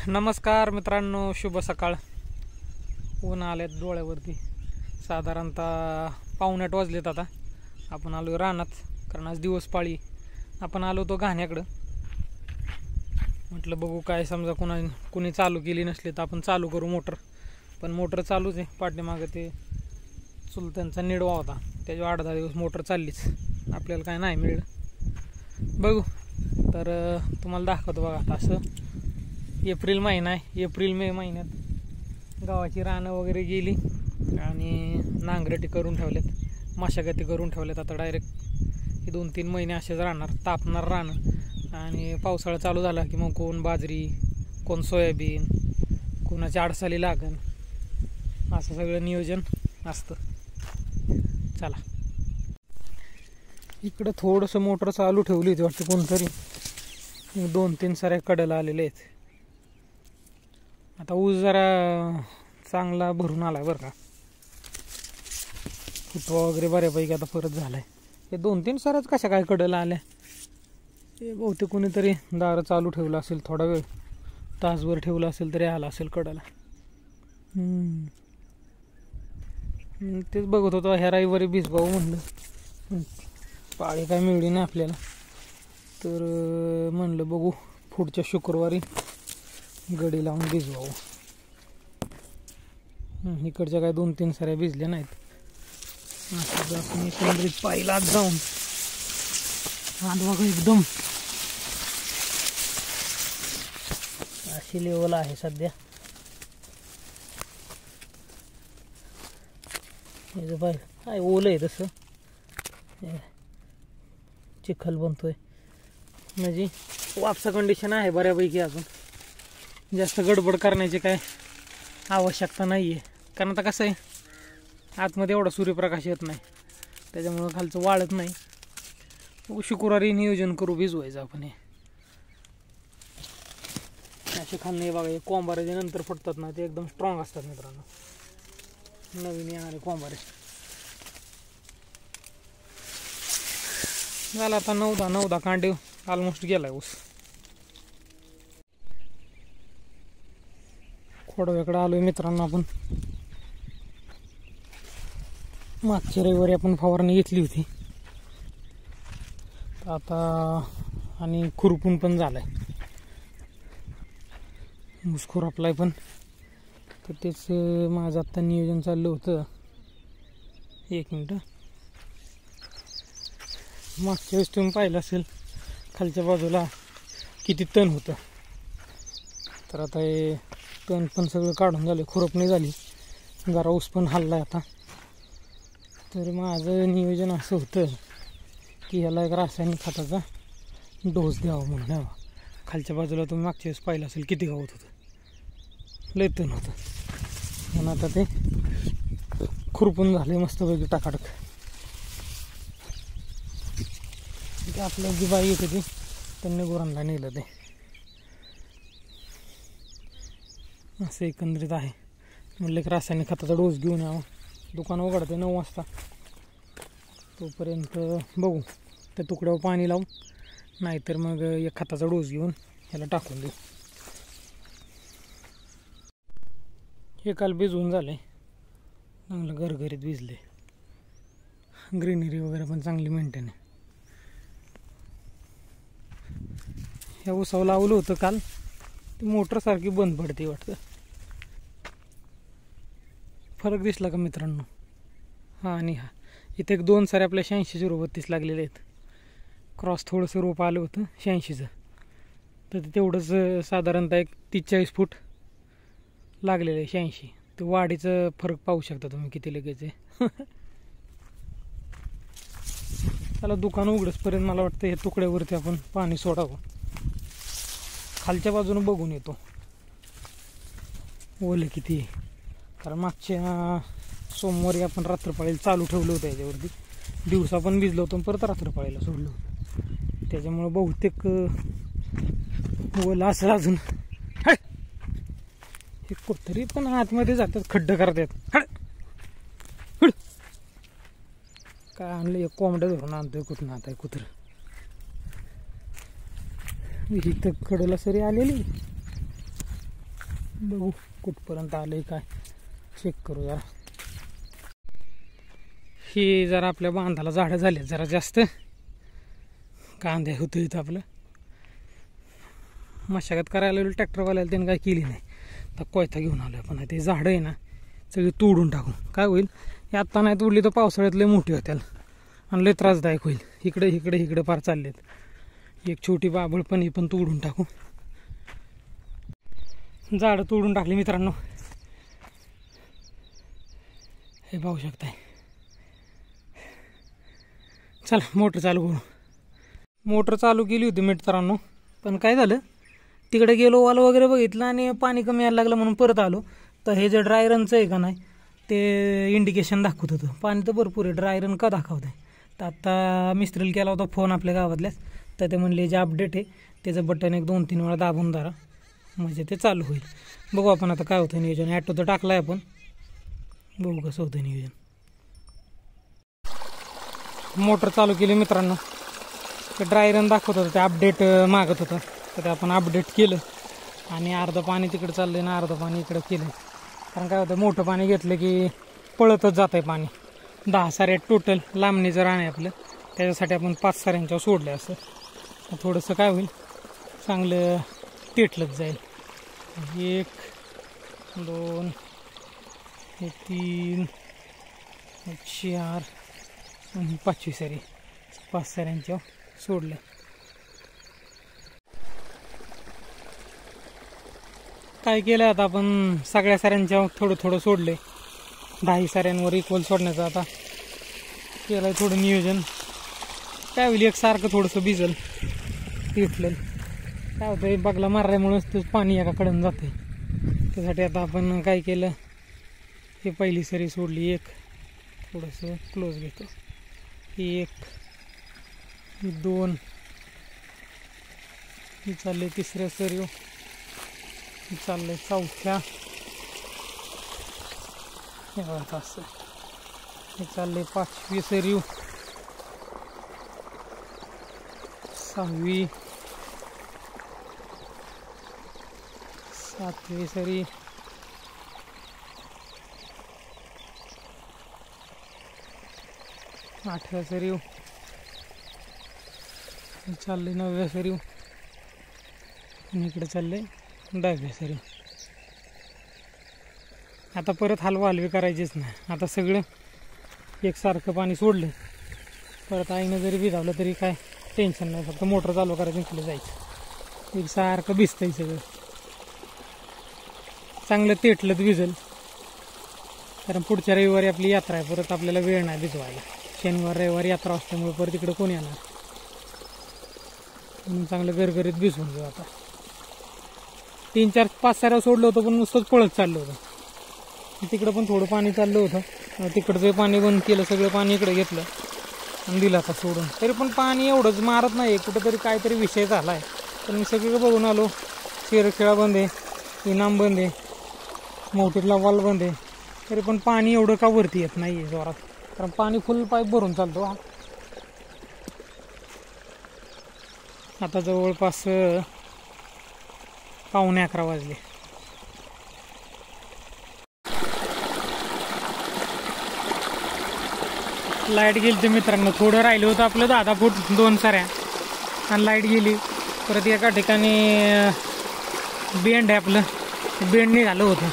नमस्कार मित्रांनो, शुभ सकाळ. ऊन आलेत डोळ्यावरती. साधारणतः 7:45 वाजलेत. आता आपण आलो रानात, कारण आज दिवस पाळी. आपण आलो तो घाण्याकडं. म्हटलं बघू काय, समजा कुणी चालू केली नसली तर आपण चालू करू मोटर. पण मोटर चालूच आहे. पाठीमागं ते चुलत्यांचा निडवा होता, त्याच्यावर 8-10 दिवस मोटर चाललीच. आपल्याला काय नाही मिळलं. बघू तर तुम्हाला दाखवतो बघा. आता असं एप्रिल महिना आहे. एप्रिल-मे महिन्यात गावाची रानं वगैरे गेली आणि नांगरटी करून ठेवल्यात, मशागती करून ठेवल्यात. आता डायरेक्ट हे 2-3 महिने असेच राहणार, तापणार रानं. आणि पावसाळा चालू झाला की मग कोण बाजरी, कोण सोयाबीन, कोणाची आडसाली लागण, असं सगळं नियोजन असतं. चला, इकडं थोडंसं मोटर चालू ठेवली होती वाटतं कोणतरी. 2-3 साऱ्या कडेला आलेले आहेत. आता ऊस जरा चांगला भरून आलाय बरं का. फुटवा वगैरे बऱ्यापैकी आता परत झालाय. हे 2-3 साऱ्याच कशा काय कडेला आल्या. हे बहुतेक कोणीतरी दारं चालू ठेवलं असेल, थोडा वेळ तासभर ठेवलं असेल तरी आला असेल कडेला. तेच बघत होतो ह्या रविवारी भिजवावं म्हणलं. पाळी काय मिळली नाही आपल्याला, तर म्हणलं बघू पुढच्या शुक्रवारी गडी लावून भिजवावं. इकडच्या काय 2-3 साऱ्या भिजल्या नाहीत. आपण एकंदरीत पाहिला जाऊन आज बघा एकदम अशी लेवल आहे सध्या. काय ओलं आहे तसं, चिखल बनतोय म्हणजे वापसा कंडिशन आहे बऱ्यापैकी. अजून जास्त गडबड करण्याची काय आवश्यकता नाही आहे, कारण आता कसं आहे आतमध्ये एवढा सूर्यप्रकाश येत नाही, त्याच्यामुळं खालचं वाळत नाही. शुक्रवारी नियोजन करू भिजवायचं आपण. हे असे खाल्ले बघा, हे कोंबारे जे नंतर फुटतात ना ते एकदम स्ट्रॉंग असतात मित्रांनो. नवीन येणारे कोंबारे झाला आता 9-10 कांडे ऑलमोस्ट गेलाय ऊस. खोडव्याकडे आलोय मित्रांनो आपण. मागच्या रविवारी आपण फवारणी घेतली होती आता, आणि खुरपून पण झालाय ऊस खुरपलाय पण. तर तेच माझं आत्ता नियोजन चाललं होतं. एक मिनटं. मागच्या वेळेस तुम्ही पाहिलं असेल खालच्या बाजूला किती तण होतं, तर आता हे तण पण सगळं काढून झालं, खुरपणी झाली, जरा ऊस पण हल्लाय आता. तर माझं नियोजन असं होतं की ह्याला एक रासायनिक खताचा डोस द्यावा म्हणून. खालच्या बाजूला तुम्ही मागच्या वेळेस पाहिलं असेल किती गावत होतं, लय तण होतं. म्हणून आता ते खुरपून झाले मस्तपैकी टाकाटक. आपल्या जी बाई येते ती त्यांनी गुरांना नेलं ते. असं एकंदरीत आहे. म्हणलं की रासायनिक खताचा डोस घेऊन यावं. दुकान उघडते 9 वाजता, तोपर्यंत बघू त्या तुकड्यावर पाणी लावून, नाहीतर मग एक खताचा डोस घेऊन ह्याला टाकून देऊ. हे काल भिजवून झालं, चांगलं घरघरीत भिजले. ग्रीनरी वगैरे पण चांगली मेंटेन आहे. ह्या उसावं लावलं होतं काल, ती मोटरसारखी बंद पडते वाटतं. फरक दिसला का मित्रांनो? हां, आणि हा इथे 2 सारे आपल्या 86-032 लागलेले आहेत. क्रॉस थोडंसं रोप आलं होतं 86चं, तर ते तेवढंच साधारणतः एक 30-40 फूट लागलेलं आहे 86. तर वाढीचं फरक पाहू शकता तुम्ही किती लगेच आहे. त्याला दुकान उघडसपर्यंत मला वाटतं हे तुकड्यावरती आपण पाणी सोडावं. खालच्या बाजूनं बघून येतो ओलं किती आहे, कारण मागच्या सोमवारी आपण रात्रपाळीला चालू ठेवलं होतं याच्यावरती. दिवसा पण भिजलो होतो, परत रात्रपाळीला सोडलं होतं. त्याच्यामुळं बहुतेक ओलं असं अजून. हे कोथरी पण आतमध्ये जातात, खड्डं करतात. काय आणलं, एक कोंबड्या धरून आणतोय कुठं आता कुत्रं. इथं कडला सरी आलेली, बघू कुठपर्यंत आलंय काय चेक करू जरा. ही जरा आपल्या बांधाला झाडं झाले जरा जास्त, कांदे होतं इथं आपलं. मशागत करायला ट्रॅक्टरवाल्याला त्यानं काय केली नाही, तर कोयता घेऊन आलो पण ते झाडं आहे ना सगळी तोडून टाकू. काय होईल हे आत्ता नाही तोडली तर पावसाळ्यात लय मोठी होत्याल आणि लय त्रासदायक होईल. इकडे इकडे इकडे फार चाललेत. एक छोटी बाबळ पण ही पण तोडून टाकू. झाडं तोडून टाकली मित्रांनो, हे पाहू शकताय. चला मोटर चालू करू. मोटर चालू केली होती मित्रांनो, पण काय झालं तिकडे गेलो वाल वगैरे बघितलं आणि पाणी कमी यायला लागलं म्हणून परत आलो. तर हे जे ड्राय रनचं आहे का नाही ते इंडिकेशन दाखवत होतं. पाणी तर भरपूर आहे, ड्राय रन का दाखवत आहे. तर आत्ता मिस्त्रीला केला होता फोन आपल्या गावातल्याच, तर ते म्हणले जे अपडेट आहे त्याचं बटन 1-2-3 वेळा दाबून धरा म्हणजे ते चालू होईल. बघू आपण आता काय होतं नियोजन. ॲटो तर टाकला आहे आपण, बघू कसं होतं नियोजन. मोटर चालू केली मित्रांनो, ते ड्राय रन दाखवत होतं, ते अपडेट मागत होतं. तर ते आपण अपडेट केलं आणि अर्धं पाणी तिकडे चाललं ना अर्धं पाणी इकडं केलं. कारण काय होतं मोठं पाणी घेतलं की पळतच जात आहे पाणी. 10 साऱ्या टोटल लांबणीचं रान आहे आपलं, त्याच्यासाठी आपण 5 साऱ्यांच्यावर सोडलं. असं थोडंसं काय होईल चांगलं टेटलंच जाईल. 1 2 3 4 आणि 5वी सारी 5 साऱ्यांच्यावर सोडलं. काय केलं आता आपण सगळ्या साऱ्यांच्या थोडं थोडं सोडले. 10 साऱ्यांवर इक्वल सोडण्याचं आता केलं आहे थोडं नियोजन. काय होईल एकसारखं थोडंसं भिजल तिथलं. काय होतं बगला मारल्यामुळंच ते पाणी एकाकडून जाते. त्यासाठी आता आपण काय केलं हे पहिली सरी सोडली. 1 थोडंसं क्लोज घेतो. 1 2 ही चालले 3ऱ्या सरी, चाललंय 4थ्या, असं हे चाललंय 5वी सरी, 6वी, 7वी सरी, 8व्या सरी, चाललंय 9व्या सरी आणि इकडे चाललंय 10व्या सरी. आता परत हलवी करायचीच नाही. आता सगळं एकसारखं पाणी सोडलं, परत आईनं जरी भिजावलं तरी काय टेन्शन नाही. फक्त मोटर चालू करायचं इकडे जायचं. एकसारखं भिजतंय सगळं, चांगलं तेटलं भिजल. कारण पुढच्या रविवारी आपली यात्रा आहे, परत आपल्याला वेळ नाही भिजवायला. शनिवार रविवारी यात्रा असल्यामुळे परत इकडे कोण येणार, म्हणून चांगलं गरगरीत भिजवून घेऊ. आता 3 4 5 साऱ्या सोडलं होतं पण नुसतंच पळत चाललं होतं. तिकडं पण थोडं पाणी चाललं होतं, तिकडचं पाणी बंद केलं, सगळं पाणी इकडे घेतलं आणि दिलं आता सोडून. तरी पण पाणी एवढंच मारत नाही, कुठंतरी काहीतरी विषय झाला आहे. पण मी सगळीकडे बघून आलो, शेरखेळा बंद आहे, इनाम बंद आहे, मोठीतला वाल बंद आहे, तरी पण पाणी एवढं का वरती येत नाही आहे जोरात. कारण पाणी फुल पाईप भरून चालतो. आता जवळपास 11:15 वाजले. लाईट गेली तर मित्रांनो, थोडं राहिलं होतं आपलं 10 फूट 2 साऱ्या आणि लाईट गेली. परत एका ठिकाणी बेंड आहे आपलं, बेंड निघालं होतं,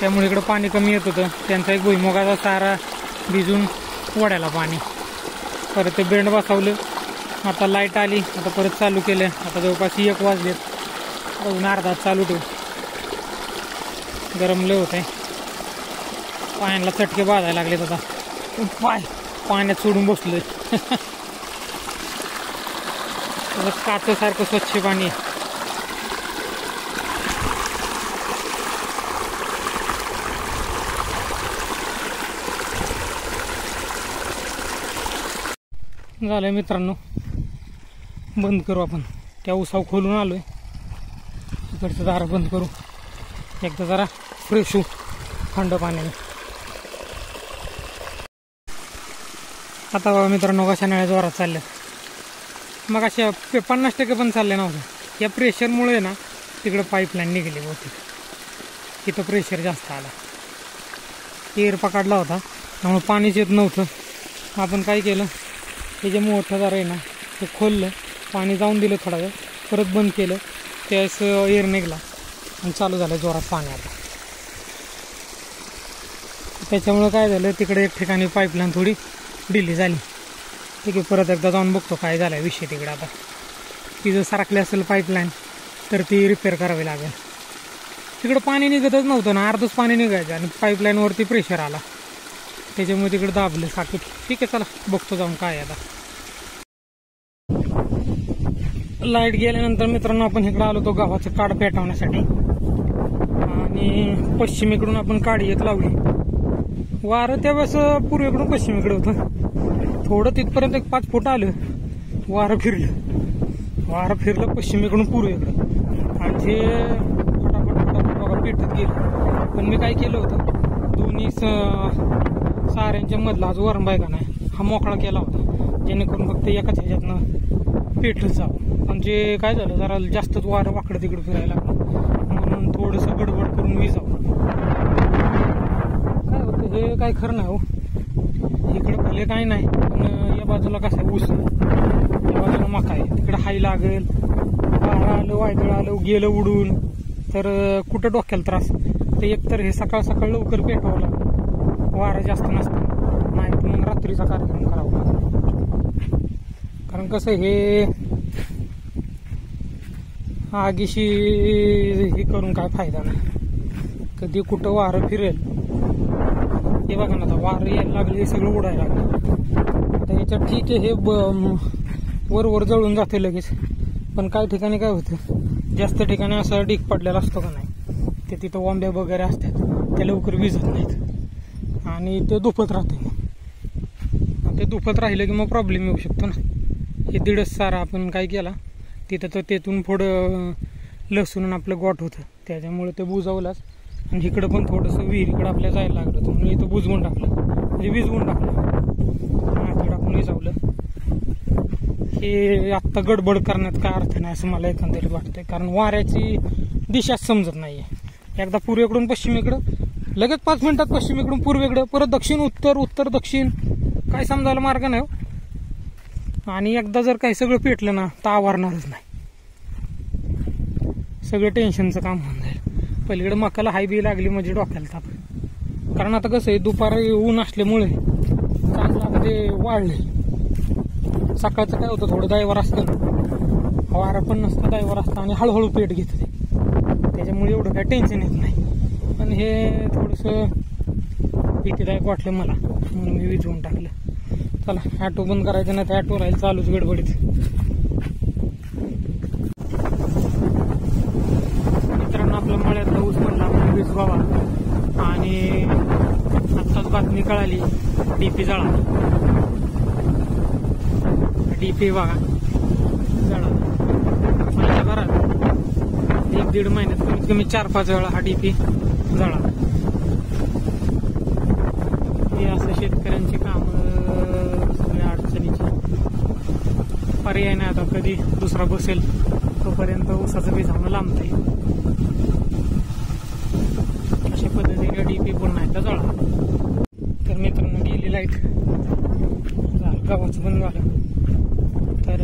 त्यामुळे इकडं पाणी कमी येत होतं. त्यांचा एक भुईमुगाचा सारा भिजून वड्याला पाणी. परत ते बेंड बसवलं. आता लाईट आली, आता परत चालू केलं. आता जवळपास 1 वाजलेत, अजून अर्धा चालू ठेवू. गरम लय होत आहे, पायांना चटके बाजायला लागलेत. आता पाण्यात सोडून बसलोय. काचेसारखं स्वच्छ पाणी आहे. झालंय मित्रांनो, बंद करू आपण. त्या उसाव खोलून आलोय, इकडचं दार बंद करू. एकदा जरा फ्रेश होऊ थंड पाण्याने. आता बघा मित्रांनो कशा नळ्या जोरात चालल्या. मग अशा 50% पण चालल्या नव्हत्या. या प्रेशरमुळे ना तिकडं पाईपलाईन निघाली बहुतेक. तिथं प्रेशर जास्त आला, एअर पकडला होता त्यामुळे पाणीच येत नव्हतं. आपण काय केलं, हे जे मोठं जरा आहे ना ते खोललं, पाणी जाऊन दिलं थोडा वेळ, परत बंद केलं, त्यावेळेस एअर निघाला आणि चालू झालं जोरात पाणी. आता त्याच्यामुळं काय झालं, तिकडे एक ठिकाणी पाईपलाईन थोडी ढिली झाली. ठीक आहे, परत एकदा जाऊन बघतो काय झालं आहे विषय तिकडे. आता ती जर सरकली असेल पाईपलाईन तर ती रिपेअर करावी लागेल. तिकडं पाणी निघतच नव्हतं ना, अर्धच पाणी निघायचं आणि पाईपलाईनवरती प्रेशर आला, त्याच्यामुळे तिकडे दाबलं साकीट. ठीक आहे, चला बघतो जाऊन काय आता. लाईट गेल्यानंतर मित्रांनो आपण इकडं आलो तो गावाचं काड पेटवण्यासाठी आणि पश्चिमेकडून आपण काडी एक लावली. वारं त्यावेळेस पूर्वेकडून पश्चिमेकडे होतं, थोडं तिथपर्यंत एक 5 फूट आलं, वारं फिरलं पश्चिमेकडून पूर्वेकडं आणि ते फटाफट बघा पेटत गेलं. पण मी काय केलं होतं, दोन्ही साऱ्यांच्या मधला जो वरंबा आहे का नाही हा मोकळा केला होता, जेणेकरून फक्त एकाच ह्याच्यातनं पेटत जावं. म्हणजे काय झालं, जरा जास्तच वारं वाकडं तिकडं फिरायला लागलं, म्हणून थोडंसं गडबड करून विजावं. काय होतं हे काय खरं नाही हो, इकडे भले काय नाही, पण या बाजूला कसं आहे ऊस, या बाजूला मका आहे, तिकडे हाय लागेल, वारं आलं वायदळ आलं गेलं उडून तर कुठं डोक्याला त्रास. ते एकतर हे सकाळ सकाळ लवकर पेटवावं लागलं, वारं जास्त नसतं, नाही तर मग रात्रीचा कार्यक्रम करावा लागला. कारण कसं हे आगीशी हे करून काय फायदा नाही, कधी कुठं वारं फिरेल. हे बघा ना, आता वारं यायला लागले, सगळं उडायला लागलं. आता याच्यात ठीक आहे, हे वर जळून जाते लगेच, पण काही ठिकाणी काय होतं, जास्त ठिकाणी असा ढीक पडलेला असतो का नाही, ते तिथं वॉम्ब्या वगैरे असतात, ते लवकर विजत नाहीत आणि ते दुखत राहते. मग ते दुखत राहिलं की मग प्रॉब्लेम येऊ शकतो ना. हे दीडच सारा आपण काय केला तिथं, तर तेथून पुढं लसूण आपलं गोट होतं, त्याच्यामुळे ते बुजवलंच. आणि इकडं पण थोडंसं विहिरीकडं आपल्या जायला लागलं होतं, म्हणून इथं बुजवून टाकलं, म्हणजे विजवून टाकलं, माती टाकून विजावलं. हे आत्ता गडबड करण्यात काय अर्थ नाही असं मला एकंदरीत वाटतंय, कारण वाऱ्याची दिशाच समजत नाही आहे. एकदा पूर्वेकडून पश्चिमेकडं, लगेच 5 मिनिटात पश्चिमेकडून पूर्वेकडं, परत दक्षिण उत्तर, उत्तर दक्षिण, काय समजायला मार्ग नाही. आणि एकदा जर काही सगळं पेटलं ना तर आवरणारच नाही, सगळं टेन्शनचं काम होऊन जाईल. पलीकडे मकाला हाय बी लागली म्हणजे डोक्याला ताप. कारण आता कसं आहे, दुपारी ऊन असल्यामुळे चांगला ते वाढले. सकाळचं काय होतं, थोडं दायवर असतं, वारं पण नसतं, दायवर असतं आणि हळूहळू पेट घेतं ते, त्याच्यामुळे एवढं काय टेन्शन येत नाही. पण हे थोडंसं भीतीदायक वाटलं मला, म्हणून मी विझवून टाकलं. चला ॲटो बंद करायचं नाही तर ॲटो राहील चालूच गडबडीत. मित्रांनो आपल्या मळ्यातला ऊस म्हणला आपण विजवावा, आणि आत्ताच बातमी कळाली डीपी जळा, डीपी बघा जळा. माझ्या घरात 1-1.5 महिन्यात कमीत कमी 4-5 वेळा हा डीपी जळा. हे असं शेतकऱ्यांची कामं सगळ्या अडचणीची, पर्याय नाही. आता कधी दुसरा बसेल तोपर्यंत ऊसाचं भिजावणं लांबतंय. अशा पद्धतीने डीपी पुन्हा एकदा जळा. तर मित्रांनो गेली लाईट, गावाचं बंद झालं. तर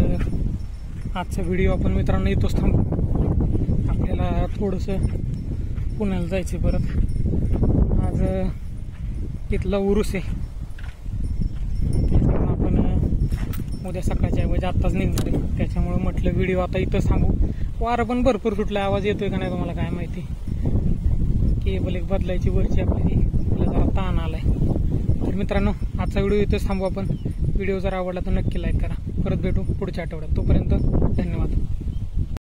आजचा व्हिडिओ आपण मित्रांनो इथंच थांबू. आपल्याला थोडंसं पुण्याला जायचं परत. आज तिथला उरूस आहे, आपण उद्या सकाळच्या ऐवजी आत्ताच निघणार आहे. त्याच्यामुळे म्हटलं व्हिडिओ आता इथंच थांबू. वारं पण भरपूर सुटला, आवाज येतोय का नाही तुम्हाला काय माहिती. केबल एक बदलायची वरची आपली, तिला जरा ताण आलाय. तर मित्रांनो आजचा व्हिडिओ इथंच थांबू आपण. व्हिडिओ जर आवडला तर नक्की लाईक करा. परत भेटू पुढच्या आठवड्यात, तोपर्यंत धन्यवाद.